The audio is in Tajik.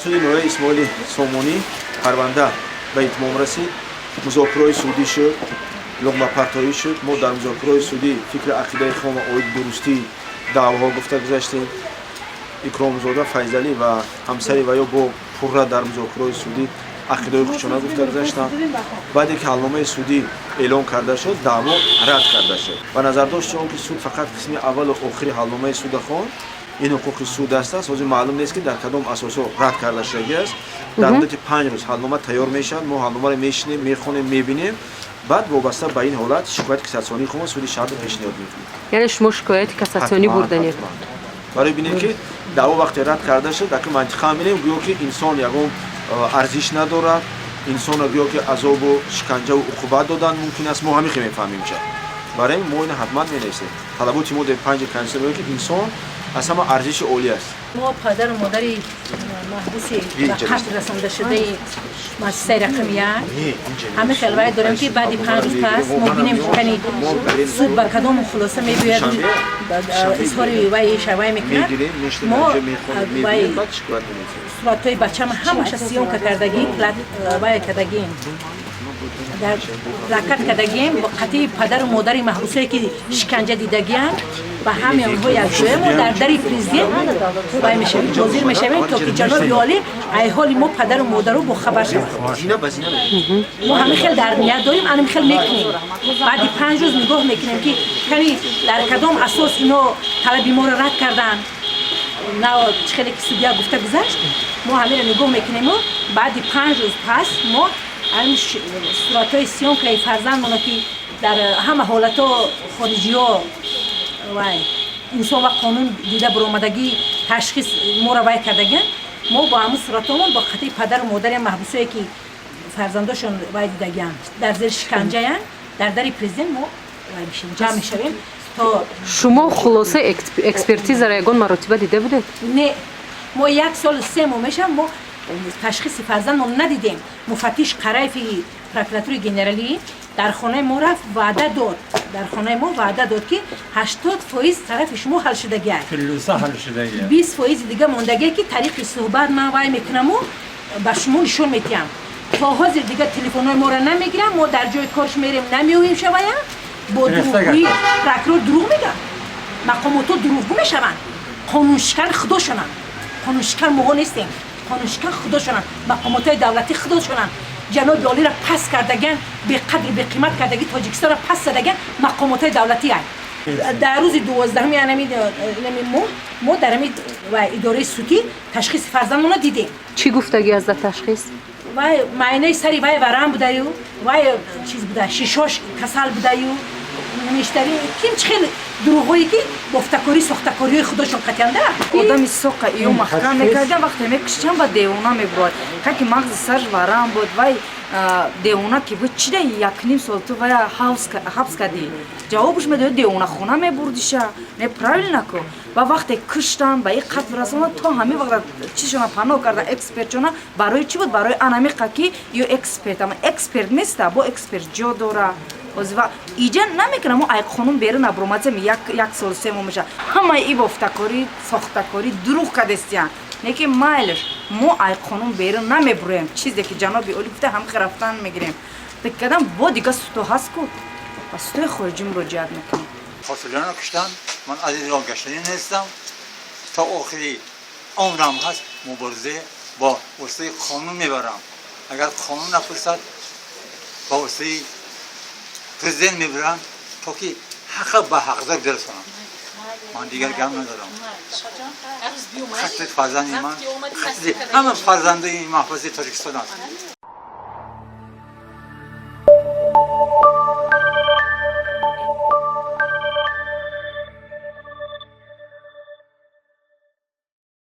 суди ноҳияи Исмоили Сомонӣ парванда ба итмом расид. музокираҳои судӣ шуд, луғмапартоӣ шуд. мо дар музокираҳои судӣ фикри ақидаи хома оид дурустии даъвоҳо гуфта гузаштем. икромзода Файзалӣ ва ҳамсари ва ё бо пурра дар музокираҳои судӣ ақидаи худшона гуфта гузаштанд. баъде ки ҳалномаи судӣ эълон карда шуд, даъво рад карда шуд. ба назардошти он ки суд фақат қисми аввалу охири ҳалномаи суда хонд, ин ҳуқуқи суд аст. ҳозир маълум нест ки дар кадом асосҳо рад карда шудагиаст. дар муддати 5 рӯз ҳалнома тайёр мешавад, мо ҳалномаро мешинем, мехонем, мебинем. баъд вобаста ба ин ҳолат шикояти кассатсионии хома суди шаҳрро пешниҳод мекунем. яъне шумо шикояти кассатсионӣ бурданед? барои бинем ки даъво вақте рад карда шуд, дар ки мантиқа бинем гӯё ки инсон ягон арзиш надорад, инсона гӯё ки азобу шиканҷаву уқубат додан мумкин аст. мо ҳамихе мефаҳмем ча. барои мо ин ҳатман менависем. талаботи мо дар 5 конститутсия ки инсон аз ҳама арзиши олӣ аст. ما پدر و مادری محبوس به قتل رسانده شده مؤسسه رقم یک همه خلوت داریم که بعد 5 روز پس ما بینیم کنی سود به کدام خلاصه میگوید اظهار وی شوی میکنه ما وی صورتای بچه ما همش سیام کردگی وی کردگیم در رکت کردگیم با قطعی پدر و مادر محبوسه که شکنجه دیدگیم و همه اونها یک جای ما در دری پرزیدنت وای میشیم حاضر میشیم تا که جناب عالی ای حال ما پدر و مادر رو با خبر شود. ما همه خیلی در نیت داریم، همه خیلی میکنیم. بعد 5 روز نگاه میکنیم که کنی در کدام اساس اینا طلب ما رو رد کردن. نه خیلی که سودیا گفته گذشت ما همه رو نگاه میکنیم و بعد 5 روز پس ما این صورتای سیام که فرزند ما که در همه حالت‌ها خارجی‌ها وای انسان و قانون دیده برآمدگی تشخیص ما را وای کردگن ما با همون صورتامون با خطی پدر و مادر محبوسایی که فرزنداشون وای دیدگن در زیر شکنجه یان در دری پرزیدنت ما وای میشیم جمع میشویم تا شما خلاصه اکسپرتیز را یگان مراتبه دیده بودید؟ نه ما 1 سال 3 ماه میشم ما تشخیص فرزند ما ندیدیم. مفتش قرایفی پروکراتوری گنرالی در خانه ما رفت وعده داد، در خانه ما وعده داد که 80% طرف شما حل شدگی است. فلوسا حل شدگی. 20% دیگه موندگی که طریق صحبت من وای میکنم و به شما نشون میدم. تا حاضر دیگه تلفن‌های ما را نمیگیرم، ما در جای کارش میریم نمیویم شوایم. با دروغی پروکراتور دروغ میگه. مقامات دروغگو میشون. قانونشکن خدا شدن. قانونشکن ما نیستیم. قانونشکن خدا شدن. مقامات دولتی خدا شدن. جناب عالی را پس کردگن به قدر به قیمت کردگی تاجیکستان را پس دادگن مقامات دولتی هست. در روز 12 یعنی ما در و اداره سوتی تشخیص فرزندمون رو دیدیم. چی گفتگی از تشخیص؟ وای معاینه سری وای ورم بوده و وای چیز بوده شیشاش کسل بوده و نمیشتری کیم خیلی دروغایی که گفتکاری ساختکاری خودشون قطعنده آدمی سوق ایو محکم میکردن وقتی میکشتن و دیونا میبرد که مغز سرش ورم بود وای دیونا که بود چی ده 1.5 سال تو وای حبس کردی جوابش میداد دیونا خونه میبردیشه نه правильно کو و وقتی کشتن به این قتل رسوندن تا همین وقت چیشونا پناه کردن اکسپرتشونا برای چی بود برای انامیقا که یو اکسپرت اما اکسپرت نیست با اکسپرت جو داره و ایجا نمیکنم و ای خانم بیرون ابروماتم 1 سال 3 ماه میشه همه ای بافتکاری ساختکاری دروغ کردستیان نه که مایلش ما ای خانم بیرون نمیبریم چیزی که جناب عالی گفته هم رفتن میگیریم دکدم با دیگه سوتو هست کو و سوتو خارجی مراجعت میکنیم فاصله کشتن من از این راه گشتنی نیستم تا آخری عمرم هست مبارزه با واسطه قانون میبرم اگر قانون نفرستد با واسطه پرزیدنت میبرم تا که حق به حقدار برسونم من دیگر گم ندارم خطر فرزند من خطر همه فرزندای محفظه تاجیکستان است